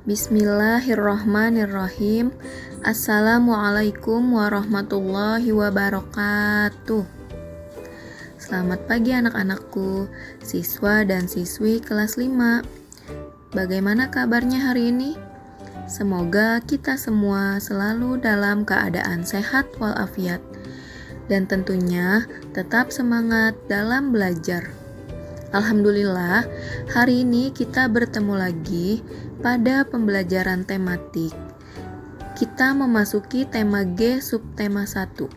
Bismillahirrahmanirrahim. Assalamualaikum warahmatullahi wabarakatuh. Selamat pagi anak-anakku, siswa dan siswi kelas 5. Bagaimana kabarnya hari ini? Semoga kita semua selalu dalam keadaan sehat walafiat dan tentunya tetap semangat dalam belajar. Alhamdulillah, hari ini kita bertemu lagi pada pembelajaran tematik. Kita memasuki tema G subtema 1.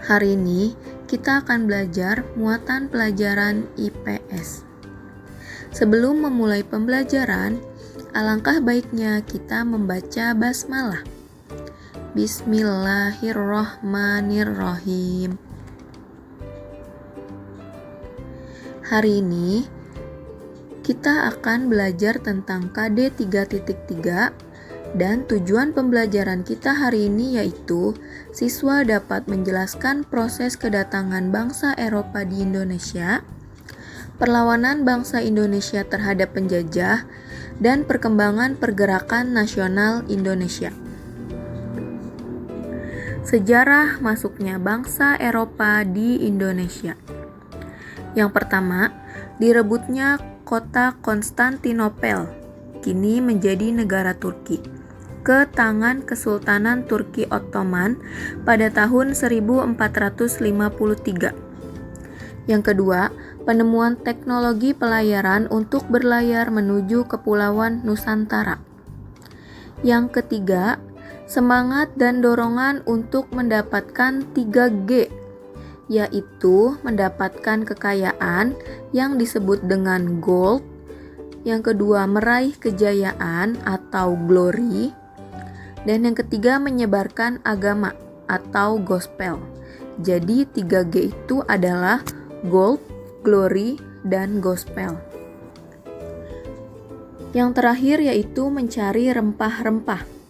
Hari ini kita akan belajar muatan pelajaran IPS. Sebelum memulai pembelajaran, alangkah baiknya kita membaca basmalah. Bismillahirrahmanirrahim. Hari ini kita akan belajar tentang KD 3.3 dan tujuan pembelajaran kita hari ini yaitu siswa dapat menjelaskan proses kedatangan bangsa Eropa di Indonesia, perlawanan bangsa Indonesia terhadap penjajah, dan perkembangan pergerakan nasional Indonesia. Sejarah masuknya bangsa Eropa di Indonesia. Yang pertama, direbutnya kota Konstantinopel, kini menjadi negara Turki, ke tangan Kesultanan Turki Ottoman pada tahun 1453. Yang kedua, penemuan teknologi pelayaran untuk berlayar menuju Kepulauan Nusantara. Yang ketiga, semangat dan dorongan untuk mendapatkan 3G, yaitu mendapatkan kekayaan yang disebut dengan gold. Yang kedua, meraih kejayaan atau glory. Dan yang ketiga, menyebarkan agama atau gospel. Jadi 3G itu adalah gold, glory, dan gospel. Yang terakhir yaitu mencari rempah-rempah.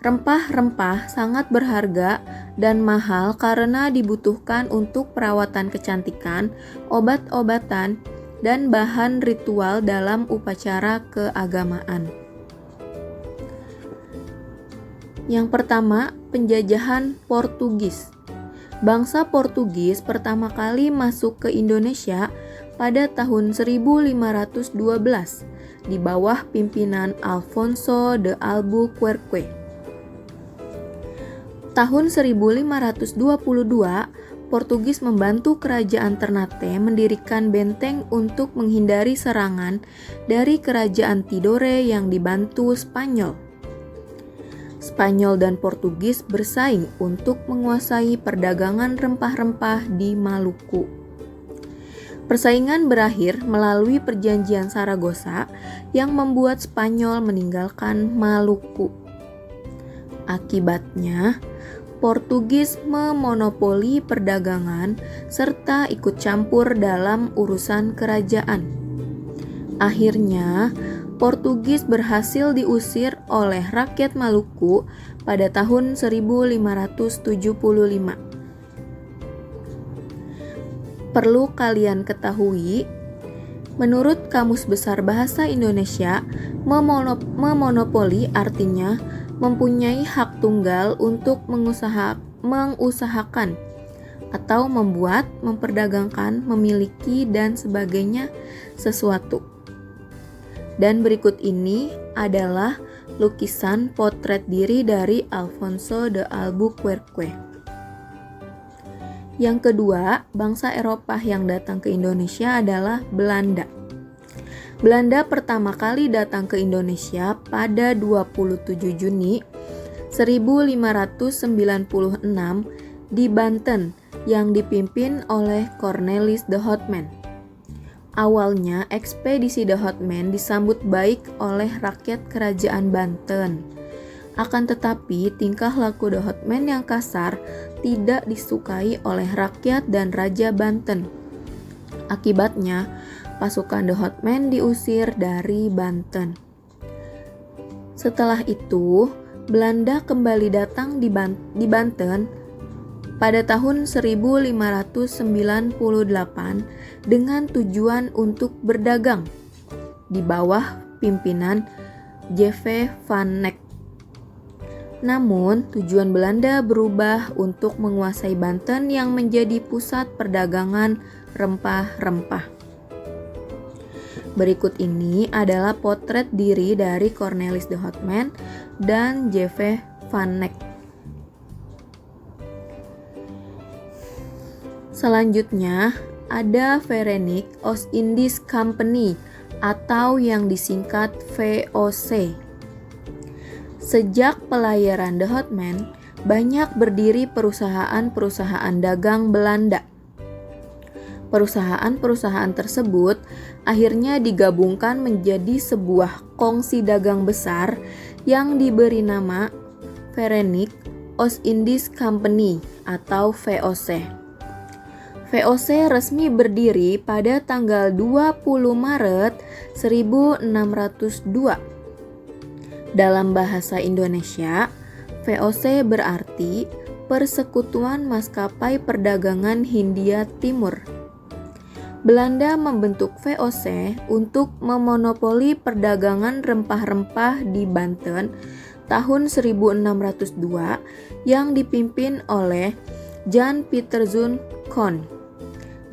Rempah-rempah sangat berharga dan mahal karena dibutuhkan untuk perawatan kecantikan, obat-obatan, dan bahan ritual dalam upacara keagamaan. Yang pertama, penjajahan Portugis. Bangsa Portugis pertama kali masuk ke Indonesia pada tahun 1512 di bawah pimpinan Alfonso de Albuquerque. Tahun 1522, Portugis membantu kerajaan Ternate mendirikan benteng untuk menghindari serangan dari kerajaan Tidore yang dibantu Spanyol. Spanyol dan Portugis bersaing untuk menguasai perdagangan rempah-rempah di Maluku. Persaingan berakhir melalui perjanjian Saragossa yang membuat Spanyol meninggalkan Maluku. Akibatnya, Portugis memonopoli perdagangan serta ikut campur dalam urusan kerajaan. Akhirnya, Portugis berhasil diusir oleh rakyat Maluku pada tahun 1575. Perlu kalian ketahui, menurut Kamus Besar Bahasa Indonesia, memonopoli artinya mempunyai hak tunggal untuk mengusahakan atau membuat, memperdagangkan, memiliki, dan sebagainya sesuatu. Dan berikut ini adalah lukisan potret diri dari Alfonso de Albuquerque. Yang kedua, bangsa Eropa yang datang ke Indonesia adalah Belanda. Belanda pertama kali datang ke Indonesia pada 27 Juni 1596 di Banten yang dipimpin oleh Cornelis de Houtman. Awalnya, ekspedisi de Houtman disambut baik oleh rakyat kerajaan Banten. Akan tetapi, tingkah laku de Houtman yang kasar tidak disukai oleh rakyat dan Raja Banten. Akibatnya, pasukan de Houtman diusir dari Banten. Setelah itu, Belanda kembali datang di Banten pada tahun 1598 dengan tujuan untuk berdagang di bawah pimpinan J.V. van Neck. Namun, tujuan Belanda berubah untuk menguasai Banten yang menjadi pusat perdagangan rempah-rempah. Berikut ini adalah potret diri dari Cornelis de Houtman dan J.V. van Neck. Selanjutnya, ada Verenigde Oost-Indisch Compagnie atau yang disingkat VOC. Sejak pelayaran de Houtman, banyak berdiri perusahaan-perusahaan dagang Belanda. Perusahaan-perusahaan tersebut akhirnya digabungkan menjadi sebuah kongsi dagang besar yang diberi nama Verenigde Oost-Indisch Compagnie atau VOC. VOC resmi berdiri pada tanggal 20 Maret 1602. Dalam bahasa Indonesia, VOC berarti Persekutuan Maskapai Perdagangan Hindia Timur. Belanda membentuk VOC untuk memonopoli perdagangan rempah-rempah di Banten tahun 1602 yang dipimpin oleh Jan Pieterszoon Koen.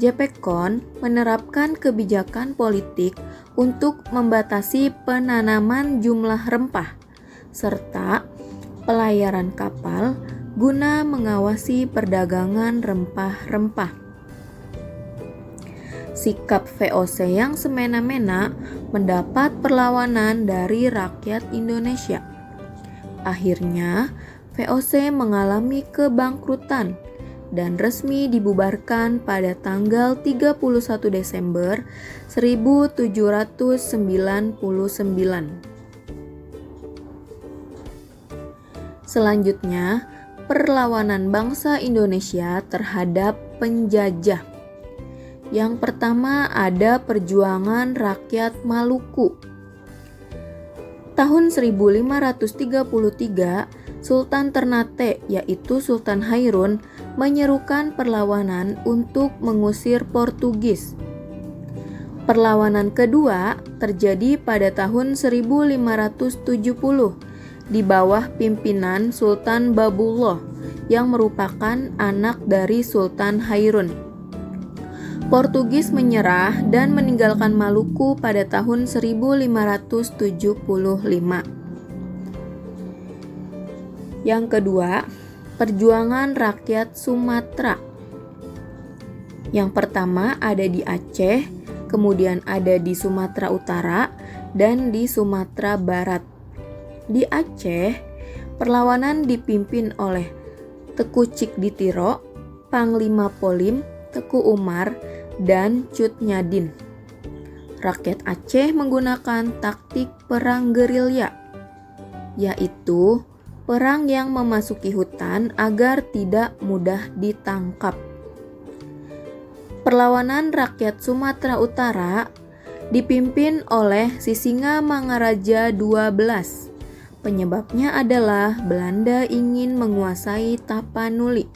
J.P. Koen menerapkan kebijakan politik untuk membatasi penanaman jumlah rempah serta pelayaran kapal guna mengawasi perdagangan rempah-rempah. Sikap VOC yang semena-mena mendapat perlawanan dari rakyat Indonesia. Akhirnya, VOC mengalami kebangkrutan dan resmi dibubarkan pada tanggal 31 Desember 1799. Selanjutnya, perlawanan bangsa Indonesia terhadap penjajah. Yang pertama ada perjuangan rakyat Maluku. Tahun 1533, Sultan Ternate yaitu Sultan Hairun menyerukan perlawanan untuk mengusir Portugis. Perlawanan kedua terjadi pada tahun 1570 di bawah pimpinan Sultan Babullah yang merupakan anak dari Sultan Hairun. Portugis menyerah dan meninggalkan Maluku pada tahun 1575. Yang kedua, perjuangan rakyat Sumatera. Yang pertama ada di Aceh, kemudian ada di Sumatera Utara, dan di Sumatera Barat. Di Aceh, perlawanan dipimpin oleh Teku Cikditiro, Panglima Polim, Teku Umar, dan Cut Nyadin. Rakyat Aceh menggunakan taktik perang gerilya, yaitu perang yang memasuki hutan agar tidak mudah ditangkap. Perlawanan rakyat Sumatera Utara dipimpin oleh Sisingamangaraja XII. Penyebabnya adalah Belanda ingin menguasai Tapanuli.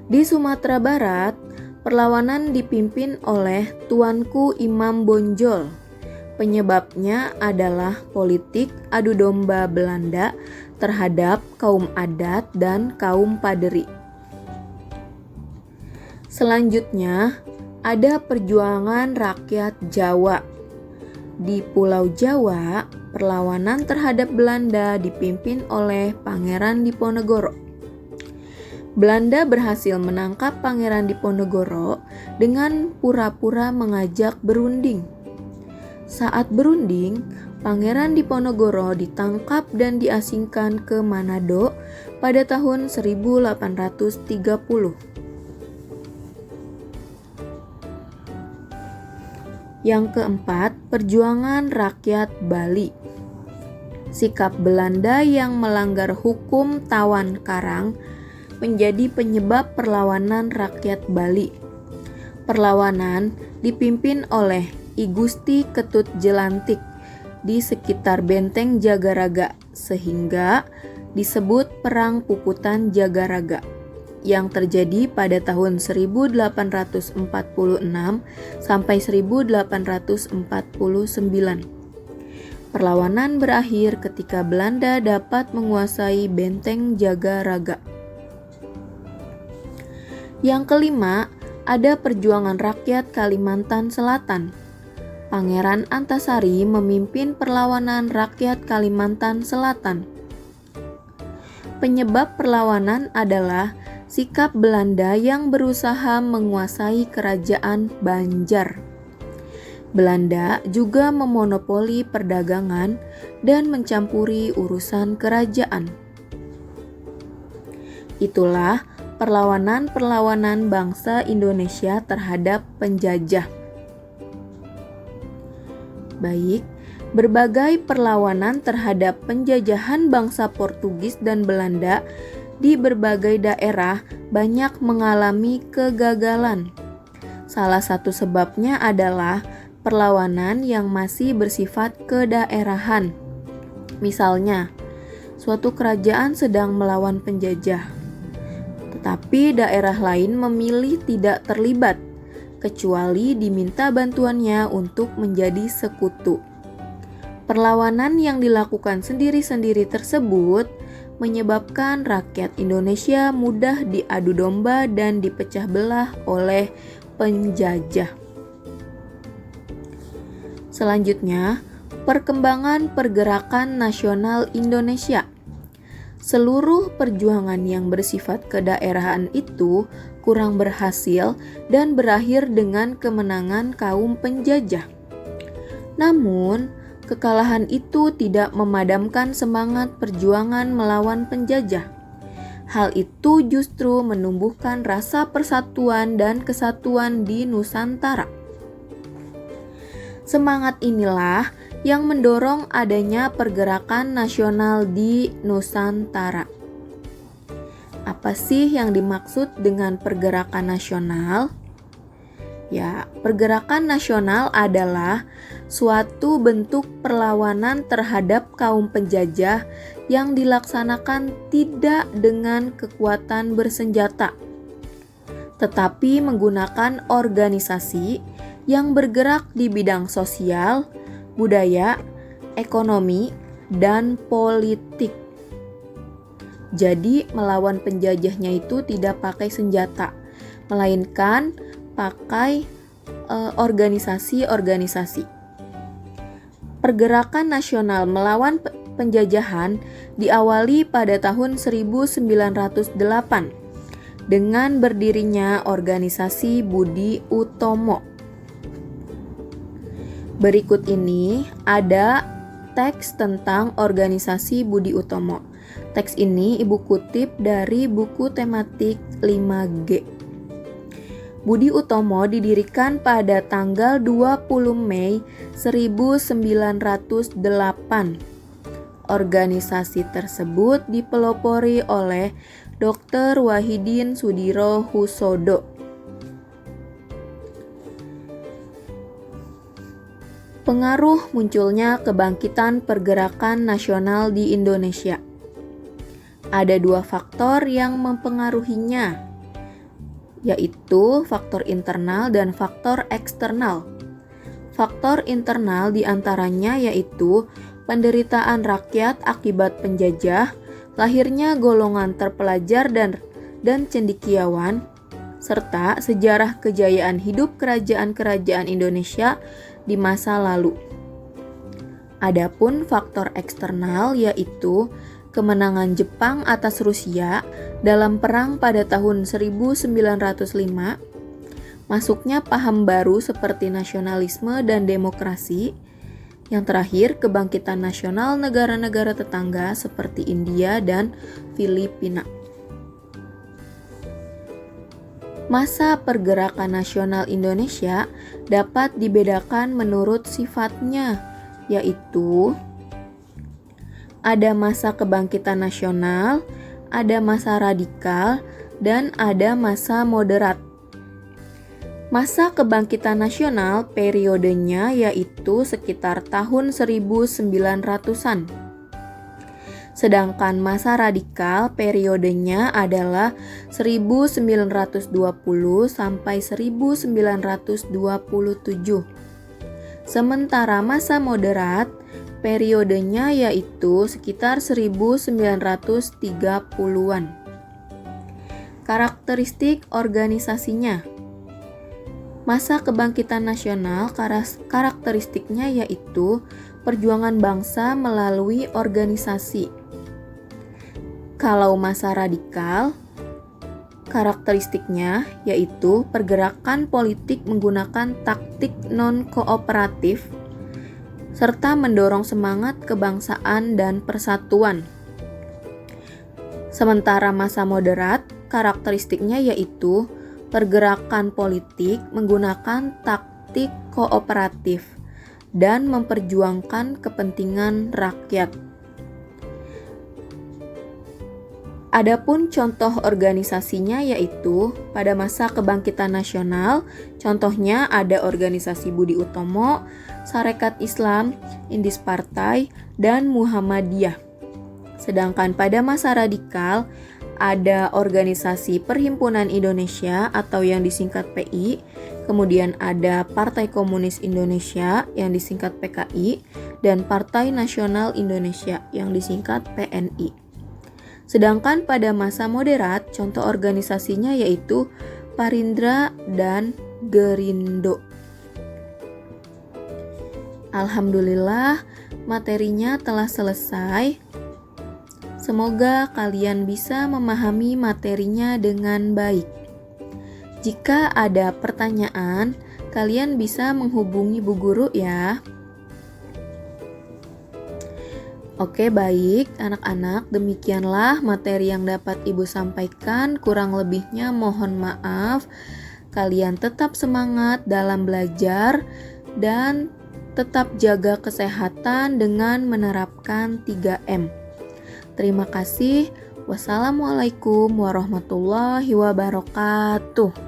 Di Sumatera Barat, perlawanan dipimpin oleh Tuanku Imam Bonjol. Penyebabnya adalah politik adu domba Belanda terhadap kaum adat dan kaum paderi. Selanjutnya, ada perjuangan rakyat Jawa. Di Pulau Jawa, perlawanan terhadap Belanda dipimpin oleh Pangeran Diponegoro. Belanda berhasil menangkap Pangeran Diponegoro dengan pura-pura mengajak berunding. Saat berunding, Pangeran Diponegoro ditangkap dan diasingkan ke Manado pada tahun 1830. Yang keempat, perjuangan rakyat Bali. Sikap Belanda yang melanggar hukum tawan karang menjadi penyebab perlawanan rakyat Bali. Perlawanan dipimpin oleh I Gusti Ketut Jelantik di sekitar benteng Jagaraga sehingga disebut Perang Puputan Jagaraga yang terjadi pada tahun 1846 sampai 1849. Perlawanan berakhir ketika Belanda dapat menguasai benteng Jagaraga. Yang kelima, ada perjuangan rakyat Kalimantan Selatan. Pangeran Antasari memimpin perlawanan rakyat Kalimantan Selatan. Penyebab perlawanan adalah sikap Belanda yang berusaha menguasai kerajaan Banjar. Belanda juga memonopoli perdagangan dan mencampuri urusan kerajaan. Itulah perlawanan-perlawanan bangsa Indonesia terhadap penjajah. Baik, berbagai perlawanan terhadap penjajahan bangsa Portugis dan Belanda di berbagai daerah banyak mengalami kegagalan. Salah satu sebabnya adalah perlawanan yang masih bersifat kedaerahan. Misalnya, suatu kerajaan sedang melawan penjajah, tetapi daerah lain memilih tidak terlibat, kecuali diminta bantuannya untuk menjadi sekutu. Perlawanan yang dilakukan sendiri-sendiri tersebut menyebabkan rakyat Indonesia mudah diadu domba dan dipecah belah oleh penjajah. Selanjutnya, perkembangan pergerakan nasional Indonesia. Seluruh perjuangan yang bersifat kedaerahan itu kurang berhasil dan berakhir dengan kemenangan kaum penjajah. Namun, kekalahan itu tidak memadamkan semangat perjuangan melawan penjajah. Hal itu justru menumbuhkan rasa persatuan dan kesatuan di Nusantara. Semangat inilah yang mendorong adanya pergerakan nasional di Nusantara. Apa sih yang dimaksud dengan pergerakan nasional? Ya, pergerakan nasional adalah suatu bentuk perlawanan terhadap kaum penjajah yang dilaksanakan tidak dengan kekuatan bersenjata, tetapi menggunakan organisasi yang bergerak di bidang sosial, budaya, ekonomi, dan politik. Jadi, melawan penjajahnya itu tidak pakai senjata, melainkan pakai organisasi-organisasi. Pergerakan nasional melawan penjajahan diawali pada tahun 1908 dengan berdirinya organisasi Budi Utomo. Berikut ini ada teks tentang organisasi Budi Utomo. Teks ini ibu kutip dari buku tematik 5G. Budi Utomo didirikan pada tanggal 20 Mei 1908. Organisasi tersebut dipelopori oleh Dr. Wahidin Sudirohusodo. Pengaruh munculnya kebangkitan pergerakan nasional di Indonesia. Ada dua faktor yang mempengaruhinya, yaitu faktor internal dan faktor eksternal. Faktor internal diantaranya yaitu penderitaan rakyat akibat penjajah, lahirnya golongan terpelajar dan cendekiawan, serta sejarah kejayaan hidup kerajaan-kerajaan Indonesia di masa lalu. Adapun faktor eksternal yaitu kemenangan Jepang atas Rusia dalam perang pada tahun 1905, masuknya paham baru seperti nasionalisme dan demokrasi, yang terakhir kebangkitan nasional negara-negara tetangga seperti India dan Filipina. Masa pergerakan nasional Indonesia dapat dibedakan menurut sifatnya, yaitu ada masa kebangkitan nasional, ada masa radikal, dan ada masa moderat. Masa kebangkitan nasional periodenya yaitu sekitar tahun 1900-an. Sedangkan masa radikal periodenya adalah 1920 sampai 1927. Sementara masa moderat Periodenya yaitu sekitar 1930-an. Karakteristik organisasinya. Masa Kebangkitan Nasional karakteristiknya yaitu perjuangan bangsa melalui organisasi. Kalau masa radikal, karakteristiknya yaitu pergerakan politik menggunakan taktik non-kooperatif serta mendorong semangat kebangsaan dan persatuan. Sementara masa moderat, karakteristiknya yaitu pergerakan politik menggunakan taktik kooperatif dan memperjuangkan kepentingan rakyat. Adapun contoh organisasinya yaitu pada masa Kebangkitan Nasional, contohnya ada organisasi Budi Utomo, Sarekat Islam, Indis Partai, dan Muhammadiyah. Sedangkan pada masa radikal, ada organisasi Perhimpunan Indonesia atau yang disingkat PI, kemudian ada Partai Komunis Indonesia yang disingkat PKI, dan Partai Nasional Indonesia yang disingkat PNI. Sedangkan pada masa moderat, contoh organisasinya yaitu Parindra dan Gerindo. Alhamdulillah, materinya telah selesai. Semoga kalian bisa memahami materinya dengan baik. Jika ada pertanyaan, kalian bisa menghubungi Bu Guru ya. Oke, baik anak-anak, demikianlah materi yang dapat Ibu sampaikan. Kurang lebihnya mohon maaf. Kalian tetap semangat dalam belajar dan tetap jaga kesehatan dengan menerapkan 3M. Terima kasih. Wassalamualaikum warahmatullahi wabarakatuh.